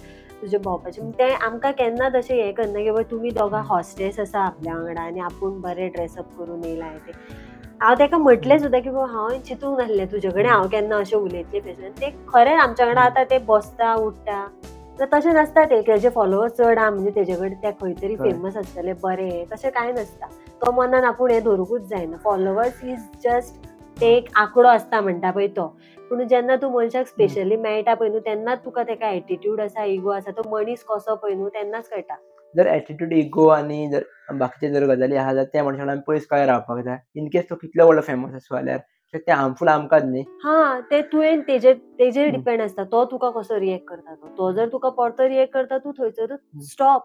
तुजे भोंवपाचें, तें आमकां केन्नाच अशें हें करना की बाबा तुमी दोगां हॉस्टेस आसा आपल्या वांगडा आनी आपूण बरें ड्रेसअप करून येयला. हांव तेका म्हटलें सुद्दां की बाबा हांव चिंतूंक नासलें तुजे कडेन हांव केन्ना अशें उलयतलें फेसन. ते खरें आमच्या वांगडा आतां ते बसता उठता. तर तशें नसता तेजे फॉलोवर्स चड आहा म्हणजे तेजे कडेन ते खंय तरी फेमस आसतले बरें, तशें कांय नासता. तो मनान आपूण हें धरूकूच जायना. फॉलोवर्स इज जस्ट ते एक आंकडो आसता म्हणटा पळय तो. पूण जेन्ना तूं मनशाक स्पेशली मेळटा पळय न्हू तेन्नाच तुका तेका एटिट्यूड आसा, इगो आसा, तो मनीस कसो पळय न्हू तेन्नाच कळटा. जर एटिट्यूड, इगो आनी जर बाकीचे जर गजाली आहा जाल्यार त्या मनशान आमी पयस काय रावपाक जाय. इनकेस तो कितलो व्हडलो फेमस आसूं जाल्यार ते हार्मफूल आमकांच न्ही. ते तुवें तेजेर डिपेंड आसता. तो तुका कसो रिएक्ट करता. तो जर तुका परतो रिएक्ट करता तूं थंयसरूच स्टॉप.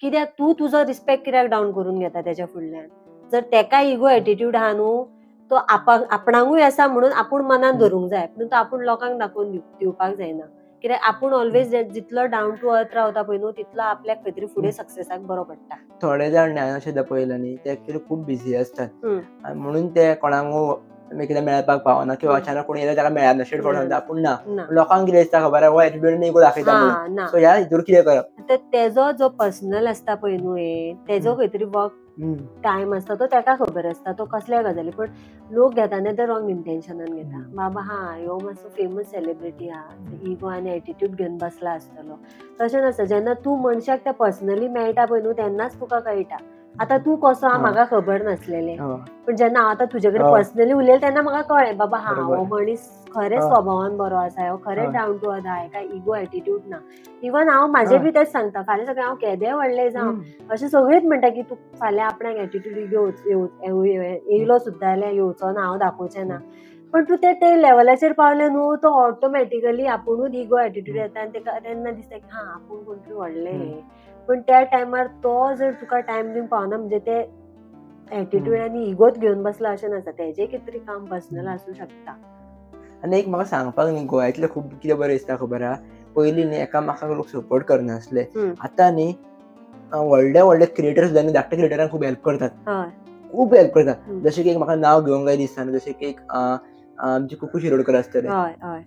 कित्याक तूं तुजो रिस्पेक्ट कित्याक डावन करून घेता तेच्या फुडल्यान. जर तेका इगो एटिट्यूड आहा न्हू, तो आपणाकूय आसा म्हणून आपूण मनान धरूंक जाय, पूण तो आपूण लोकांक दाखोवन दिवपाक जायना. कित्याक आपूण ऑलवेज जितलो डावन टू अर्थ रावता पळय न्हू तितलो आपल्याक खंय तरी फुडें सक्सेसाक बरो पडटा. थोडे जाण हांवें अशें पळयलां न्ही, ते एक्चुअली खूब बिजी आसतात म्हणून ते कोणाकूय कितें मेळपाक पावना किंवा अचानक कोणी येयल्यार ताका मेळना स्ट्रेट फॉरवर्ड म्हणटा. आपूण ना, लोकांक कितें दिसता खबर आहा, हो एटिट्यूड इगो दाखयता म्हणून. सो ह्या हितूर कितें करप? तेजो जो पर्सनल आसता पळय न्हू तेजो खंय तरी वर्क टायम आसता तो तेका खबर आसता, तो कसल्या गजाली. पण लोक घेता न्ही ते रॉंग इंटेन्शनान घेता. बाबा ह्यो मातसो फेमस सेलिब्रिटी आहा, इगो आनी एटिट्यूड घेवन बसला आसतलो. तशें नासता. जेन्ना तूं मनशाक ते पर्सनली मेळटा पळय न्हू तेन्नाच तुका कळटा. आतां तूं कसो आहा म्हाका खबर नासलेलें, पण जेन्ना हांव आतां तुजे कडेन पर्सनली उलयलें तेन्ना म्हाका कळ्ळें बाबा हो मनीस खरेंच स्वभावान बरो आसा, हो खरेंच डावन टू अर्थ आहा, हेका इगो एटिट्यूड ना. इवन हांव म्हाजें बी तेच सांगता, फाल्यां सकाळीं हांव केदें व्हडलें जावं अशें सगळींच म्हणटा की तूं फाल्यां आपणाक एटिट्यूड येयलो सुद्दां जाल्यार येवचो ना, हांव दाखोवचें ना. पण तूं ते लेवलाचेर पावलें न्हू तो ऑटोमॅटिकली आपुणूच इगो एटिट्यूड येता आनी तेन्ना दिसता की आपूण कोण तरी व्हडलें. पण त्या टायमार तो जर तुका टायम दिवंक पावना म्हणजे ते एटिट्यूड आनी इगोच घेवन बसला अशें नासता. तेजें कितें तरी काम पर्सनल आसूं शकता. आनी एक म्हाका सांगपाक न्ही गोंयांतले खूब कितें बरें दिसता खबर आहा, पयलीं न्ही एकामेकाक लोक सपोर्ट करनासले. आतां न्ही व्हडले क्रिएटर सुद्दां न्ही धाकटे क्रिएटरांक खूब हेल्प करतात. खूब हेल्प करतात. जशें की म्हाका नांव घेवंक जाय दिसता न्ही, जशें की आमचे कुकू शिरोडकर आसतले.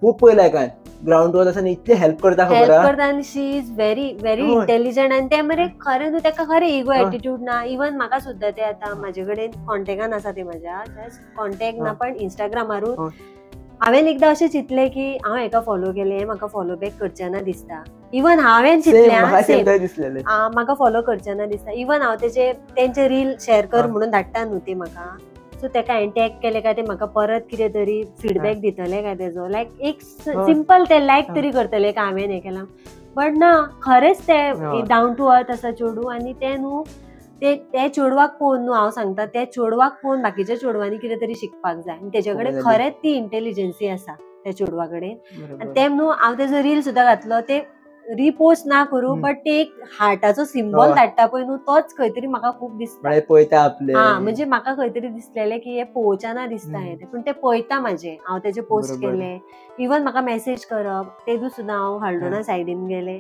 खूब पयलीं एकान ग्राउंड वर आसा इतले हेल्प करता खबर आहा. आनी शी इज व्हेरी इंटेलिजंट आनी ते मरे खरें न्हू तेका खरें इगो एटिट्यूड ना. इवन म्हाका सुद्दां ते आतां म्हाजे कडेन कॉन्टेक्टान आसा ते म्हाज्या कॉन्टेक्ट ना पण इंस्टाग्रामारूच हांवें एकदां अशें चिंतलें की हांव हेका फॉलो केलें, म्हाका फॉलो बॅक करचें ना दिसता. इवन हांवें म्हाका चिंतलें दिसलेले म्हाका फॉलो करचे ना दिसता. इवन हांव तेंचे रील शेअर कर म्हणून धाडटा न्हू ती म्हाका, सो तेका हांवें टॅग केले काय ते म्हाका परत कितें तरी फीडबॅक दितले काय तेजो, लायक एक सिंपल ते लायक तरी करतले का हांवें हें केलां. बट ना, खरेंच ते डावन टू अर्थ आसा चेडूं. आनी ते न्हू ते चेडवाक पळोवन न्हू हांव सांगता, त्या चेडवाक पळोवन बाकीच्या चेडवांनी कितें तरी शिकपाक जाय. आनी तेजे कडेन खरेंच ती इंटेलिजन्सी आसा त्या चेडवा कडेन. आनी ते न्हू हांव तेजो रील सुद्दां घातलो, ते रिपोस्ट ना करूं बट ते एक हार्टाचो सिम्बॉल धाडटा पळय न्हू, तोच खंय तरी म्हाका खूब दिसता. पळयता आपले म्हणजे म्हाका खंय तरी दिसलेलें की हे पळोवच्या दिसता हे, पूण ते पळयता म्हाजे. हांव तेजे पोस्ट केले, इवन म्हाका मेसेज करप, तेदू सुद्दां हांव हाल्डोना सायडीन गेले,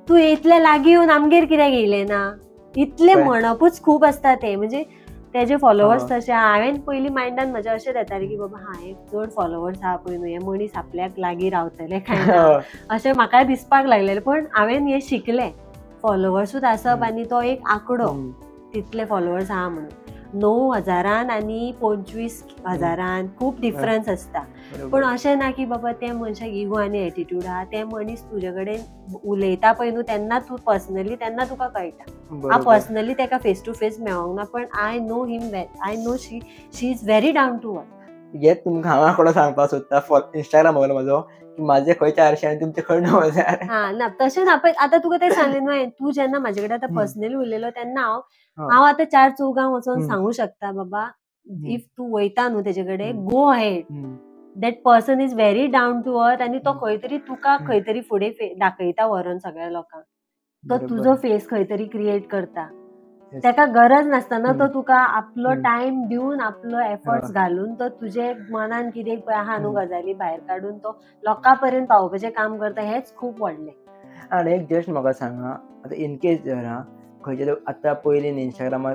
तूं इतले लागीं येवन आमगेर कित्याक येयले ना, इतले म्हणपूच खूब आसता ते. म्हणजे तेजे फॉलोवर्स तशे. हांवें पयलीं मायंडान म्हज्या अशें येतालें की बाबा एक चड फॉलोवर्स आहा पळय न्हू, हे मनीस आपल्याक लागीं रावतले काय ना अशें म्हाका दिसपाक लागलेलें. पण हांवें हें शिकलें, फॉलोवर्सूच आसप आनी तो एक आंकडो, तितले फॉलोवर्स आहा म्हणून. 9,000 आनी 25,000 खूब डिफरन्स आसता. पण अशें ना की बाबा त्या मनशाक इगो आनी एटिट्यूड आहा. ते मनीस तुजे कडेन उलयता पळय न्हू तेन्ना तूं पर्सनली तेन्ना तुका कळटा. हांव पर्सनली तेका फेस टू फेस मेळोंक ना, पण I know him, I know she is very down to earth. हेच तुमकां हांव आंकडो सांगपाक सोदता. इंस्टाग्राम वयलो म्हाजो की म्हाजे खंय 400 आनी तुमचे खंय 9,000. ना तशें ना. पळय आतां तुका तें सांगलें न्हू, तूं जेन्ना म्हाजे कडेन आतां पर्सनली उलयलो तेन्ना हांव आतां 4 चौगां वचोन सांगू शकता बाबा इफ तूं वयता न्हू तेजे कडेन, go ahead. That person is very down to earth आनी तो खंय तरी तुका खंय तरी फुडें दाखयता व्हरोन सगळ्या लोकांक. तो तुजो फेस खंय तरी क्रिएट करता. तेका गरज नासतना तो तुका आपलो टायम दिवन, आपलो एफर्ट्स घालून तो तुजे मनान कितें पळय आहा न्हू गजाली भायर काडून तो लोकां पर्यंत पावोवपाचें काम करता. हेच खूब व्हडलें. आनी एक जस्ट म्हाका सांगा, आतां इन केस जर खंयचे आतां पयलीं इंस्टाग्रामार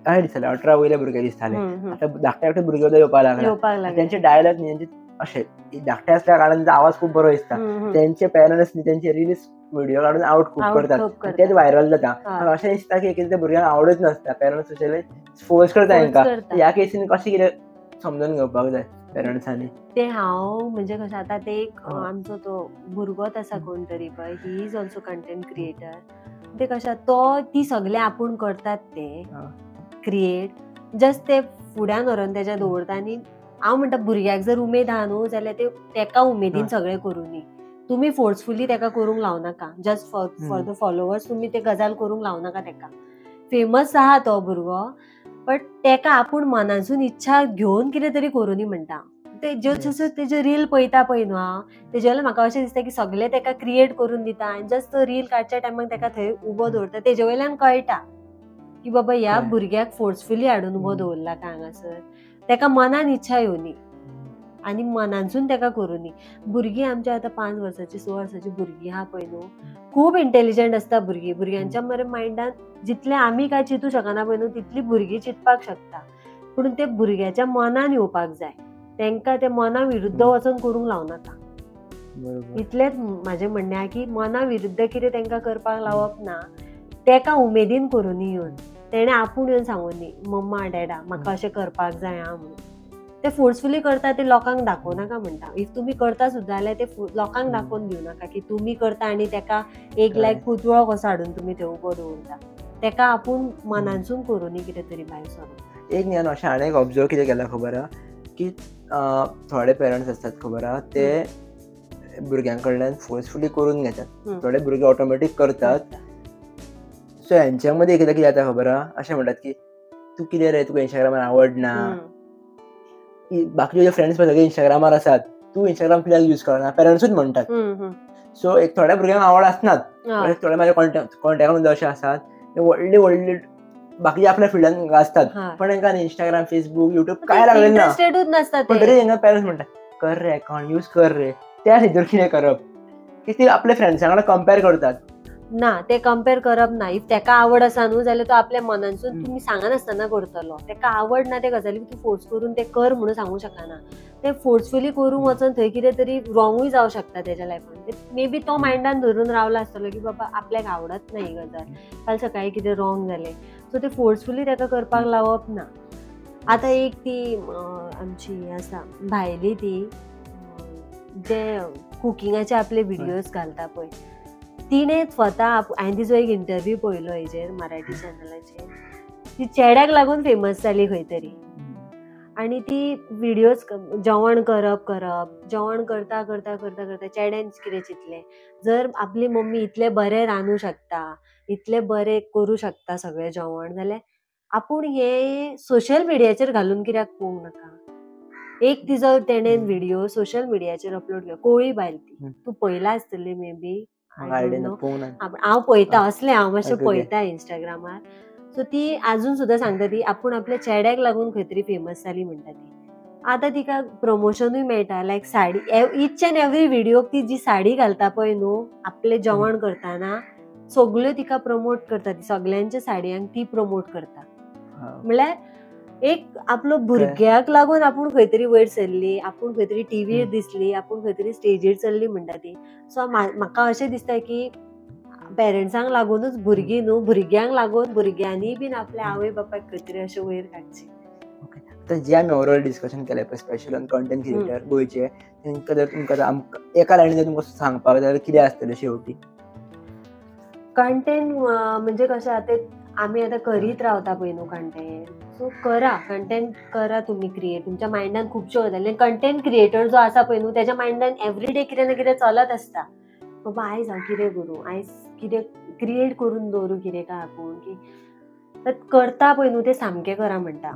काय दिसताले 18 वयले भुरगे दिसताले, आतां धाकटे भुरगे सुद्दां येवपाक लागला. तेंचे डायलॉग न्ही अशें धाकटे आसल्या कारणान तेंचो आवाज खूब बरो दिसता. तेंचे पेरंट्स न्ही तेंचे रील्स व्हिडिओ काडून आउट खूब करतात, तेच व्हायरल जाता. अशें दिसता की एकएकदा भुरग्यांक आवडच नासता, पेरंट्स अशे फोर्स करता तांकां. ह्या केसीन कशें कितें समजून घेवपाक जाय पेरंट्सांनी? ते हांव म्हणजे कशें आतां ते एक आमचो तो भुरगोच आसा कोण तरी पळय, he is also content creator. ते कशें ती सगळे आपूण करतात ते क्रिएट, जस्ट ते फुड्यान व्हरोन तेच्या दवरता. आनी हांव म्हणटा भुरग्याक जर उमेद आहा न्हू जाल्यार ते तेका उमेदीन सगळें करूनी. तुमी फोर्सफुली तेका करूंक लावनाका. जस्ट फॉर द फॉलोवर्स तुमी ते गजाल करूंक लावनाका तेका. फेमस आहा तो भुरगो, बट तेका आपूण मनासून इच्छा घेवन कितें तरी करूनी म्हणटा. ते जसो तेजे रील पळयता पळय न्हू हांव, तेजे वयल्यान म्हाका अशें दिसता की सगळे तेका क्रिएट करून दिता आनी जस्ट तो रील काडच्या टायमार तेका थंय उबो दवरता. तेजे वयल्यान कळटा की बाबा ह्या भुरग्याक फोर्सफुली हाडून उबो दवरला काय हांगासर. तेका मनान इच्छा येवनी आनी मनानसून तेका करूनी. भुरगीं आमच्या आतां 5 वर्साची 6 वर्साची भुरगीं आहा पळय न्हू, खूब इंटेलिजंट आसता भुरगीं. भुरग्यांच्या मरे मायंडान जितलें आमी काय चिंतू शकना पळय न्हू तितली भुरगीं चिंतपाक शकता. पूण ते भुरग्याच्या मनान येवपाक जाय. तेंकां ते मना विरुद्ध वचून करूंक लावनाका. इतलेंच म्हाजें म्हणणें आहा की मना विरुद्ध कितें तेंकां करपाक लावप ना. तेका उमेदीन करूनी येवन तेणें आपूण येवन सांगूनी मम्मा डॅडा म्हाका अशें करपाक जाय आहा म्हणून. ते फोर्सफुली करता ते लोकांक दाखोवनाका म्हणटा. इफ तुमी करता सुद्दां जाल्यार ते लोकांक दाखोवन दिवनाका की तुमी करता आनी तेका एक लायक पुतळो कसो हाडून तुमी थंय उबो दवरता. तेका आपूण मनानसून करूनी कितें तरी भायर सरून. एक न्ही हांवें अशें आनी एक ऑब्जर्व कितें केलां खबर आहा की थोडे पेरंट्स आसतात खबर आहा ते भुरग्यां कडल्यान फोर्सफुली करून घेतात, थोडे भुरगे ऑटोमॅटीक करतात. सो हेंच्या मदीं एकदां कितें जाता खबर आहा, अशें म्हणटात की तूं कितें रे तुका इंस्टाग्रामार आवडना, बाकीचे फ्रेंड्स सगळे इंस्टाग्रामार आसात, तूं इंस्टाग्राम कित्याक यूज करना, पेरंट्सूच म्हणटात. सो एक थोड्या भुरग्यांक आवड आसनात, थोडे म्हाज्या कॉन्टॅक्टान अशे आसात ते व्हडले व्हडले बाकीचे आपल्या फिल्डान आसतात, पण तांकां इंस्टाग्राम फेसबूक युट्यूब काय लागलें ना. पण तरी तांकां पेरंट्स म्हणटात कर रे अकाउंट यूज कर रे. त्या हितूर कितें करप की ते आपल्या फ्रेंड्सां वांगडा कंपेर करतात. ना ते कंपेर करप ना. इफ तेका आवड आसा न्हू जाल्यार तो आपल्या मनानसून तुमी सांगनासतना करतलो. तेका आवड ना ते गजाली तूं फोर्स करून ते कर म्हणून सांगूंक शकना. ते फोर्सफुली करूंक वचून थंय कितें तरी रॉंगूय जावं शकता तेज्या लायफान. मे बी तो मायंडान धरून रावला आसतलो की बाबा आपल्याक आवडत ना ही गजाल, काल सकाळी कितें रॉंग जालें, सो ते फोर्सफुली तेका करपाक लावप ना. आतां एक ती आमची आसा भायली ती जे कुकिंगाचे आपले व्हिडिओज घालता पळय, तिने स्वता हांवें तिचो एक इंटरव्यू पळयलो हेजेर मराठी चॅनलाचेर. ती चेड्याक लागून फेमस जाली खंय तरी, आनी ती व्हिडियोज जेवण करप जेवण करता करता करता करता चेड्यान कितें चिंतलें, जर आपली मम्मी इतलें बरें रांदूं शकता, इतलें बरें करूं शकता सगळें जेवण, जाल्यार आपूण हे सोशल मिडियाचेर घालून कित्याक पळोवंक नाका. एक तिचो तेणेन व्हिडिओ सोशल मिडियाचेर अपलोड केलो, कोळी बायल ती. तूं पळयला आसतली मे बी, हांव पळयता असलें, हांव मातशें पळयता इंस्टाग्रामार. सो ती आजून सुद्दां सांगता ती आपूण आपल्या चेड्याक लागून खंय तरी फेमस जाली म्हणटा ती. आतां तिका प्रमोशनूय मेळटा, लायक साडी, इच एंड एवरी व्हिडिओक ती जी साडी घालता पळय न्हू आपलें जेवण करतना, सगळ्यो तिका प्रमोट करता, ती सगळ्यांच्या साडयांक ती प्रमोट करता. म्हणल्यार एक आपलो भुरग्याक लागून आपूण खंय तरी वयर सरली, आपूण खंय तरी टीव्हीर दिसली, आपूण खंय तरी स्टेजीर चल्ली म्हणटा ती. सो म्हाका अशें दिसता की पेरंट्सांक लागूनच भुरगीं न्हू, भुरग्यांक लागून भुरग्यांनी बीन आपल्या आवय बापायक खंय तरी अशें वयर काडचें. तर जे आमी ओवरऑल डिस्कशन केलें पळय स्पेशल ऑन कंटेंट क्रिएटर गोंयचे, तेंकां जर तुमकां एका लायनीन जर तुमकां सांगपाक जाल्यार कितें आसतलें शेवटी? कंटेंट म्हणजे कशें आतां आमी आतां करीत रावता पळय न्हू कंटेंट, सो करा कंटेंट करा तुमी क्रिएट. तुमच्या मायंडान खुबश्यो गजाली, कंटेंट क्रिएटर जो आसा पळय न्हू तेज्या मायंडान एवरीडे कितें ना कितें चलत आसता. बाबा आयज हांव कितें करूं, आयज कितें क्रिएट करून दवरूं कितें काय आपूण, की करता पळय न्हू तें सामकें करा म्हणटा.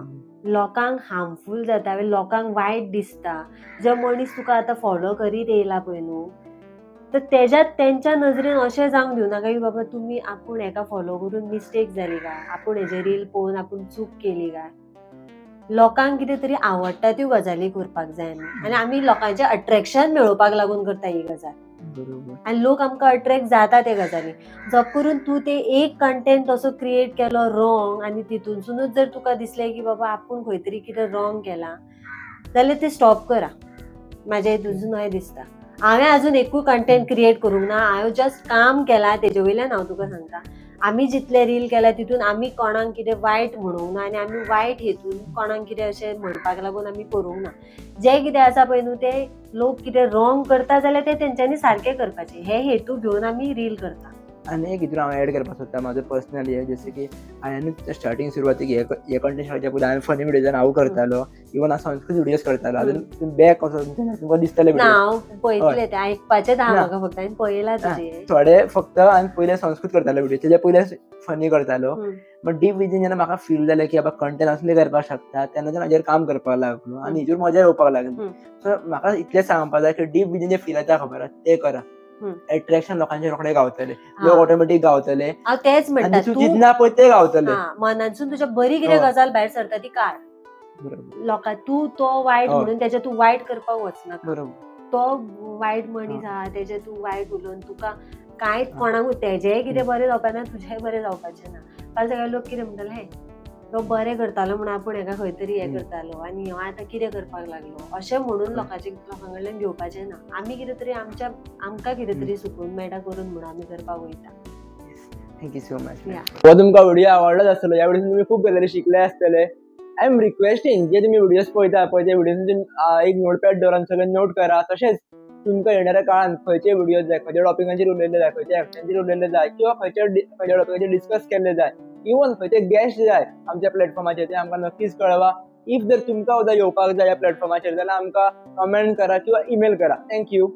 लोकांक हार्मफूल जाता, लोकांक वायट दिसता, जो मनीस तुका आतां फॉलो करीत येयला पळय न्हू, तर तेंच्या नजरेन अशें जावंक दिवनाका की बाबा तुमी आपूण हेका फॉलो करून मिस्टेक जाली काय, आपूण हेजे रील पळोवन आपूण चूक केली काय. लोकांक कितें तरी आवडटा त्यो गजाली करपाक जाय न्हू, आनी आमी लोकांचें अट्रॅक्शन मेळोवपाक लागून करता ही गजाल, आनी लोक आमकां अट्रॅक्ट जाता ते गजाली. जप करून तूं ते एक कंटेंट असो क्रिएट केलो रॉंग, आनी तितूनसूनच जर तुका दिसलें की बाबा आपूण खंय तरी कितें रॉंग केलां, जाल्यार ते स्टॉप करा. म्हाज्या हितूनसून अशें दिसता. हांवें आजून एकूय कंटेंट क्रिएट करूंक ना, हांवें जस्ट काम केलां तेजे वयल्यान हांव तुका सांगता. आमी जितले रील केला तितून आमी कोणाक कितें वायट म्हणूंक ना, आनी आमी वायट हेतून कोणाक कितें अशें म्हणपाक लागून आमी करूंक ना. जें कितें आसा पळय न्हू तें लोक कितें रॉंग करता जाल्यार तें तेंच्यांनी सारकें करपाचें, हे हेतू घेवन आमी रील करता. आनी एक हितून हांव एड करपाक सोदता म्हाजो पर्सनली हे, जशें की हांवें स्टार्टींग सुरवातीक हे कंटेंट शाळेच्या पयलीं हांवें फनी व्हिडियोज हांव करतालो, इवन हांव संस्कृत व्हिडियोज करतालो. आजून बॅक असो तुमकां दिसतलें हांव पळयतलें तें, आयकपाचें आहा म्हाका फक्त, हांवें पळयलां तुजें थोडे. फक्त हांवें पयलें संस्कृत करतालो व्हिडियो, तेजे पयले फनी करतालो. बट डीप विजीन जेन्ना म्हाका फील जालें की बाबा कंटेंट असलें करपाक शकता, तेन्ना हाजेर काम करपाक लागलो आनी हेजेर मजा येवपाक लागली. सो म्हाका इतलें सांगपाक जाय की डीप विजीन जें फील येता खबर आसा तें करा. अट्रॅक्शन लोकांचे रोखडे गावतले, लोक ऑटोमॅटीक गावतले, तेच म्हणटा तूं चिंतना पळय ते गावतले. मनानसून तुज्या बरी कितें गजाल भायर सरता ती काड. लोकां तूं तो वायट म्हणून तेजे तूं वायट करपाक वचनाका. तो वायट मनीस आहा तेजे तूं वायट उलोवन तुका कांयच कोणाकूच तेजेय कितें बरें जावपाक ना, तुजेंय बरें जावपाचें ना. काल सगळे लोक कितें म्हणटाले, हे तो बरें करतालो म्हणून आपूण हेका खंय तरी हें करतालो आनी हो आतां कितें करपाक लागलो, अशें म्हणून लोकां कडल्यान घेवपाचें ना. आमी कितें तरी आमकां कितें तरी सुकून मेळटा करून म्हणून आमी करपाक वयता. Thank you so much. हो तुमकां व्हिडिओ आवडलोच आसतलो, ह्या व्हिडियोन तुमी खूब गजाली शिकले आसतले. आय एम रिक्वेस्टिंग जे तुमी व्हिडियोज पळयता पळय ते व्हिडियोन एक नोटपॅड दवरान सगळें नोट करा. तशेंच तुमकां येणाऱ्या काळान खंयचे व्हिडियोज जाय, खंयच्या टॉपिकांचेर उलयल्ले जाय, खंयच्या एक्शनाचेर उलयल्ले जाय, किंवा खंयच्या टॉपिकाचेर डिस्कस केल्ले जाय, इवन खंयचे गेस्ट जाय आमच्या प्लॅटफॉर्माचेर, ते आमकां नक्कीच कळवा. इफ जर तुमकां सुद्दां येवपाक जाय ह्या प्लॅटफॉर्माचेर जाल्यार आमकां कमेंट करा किंवा ईमेल करा. थँक्यू.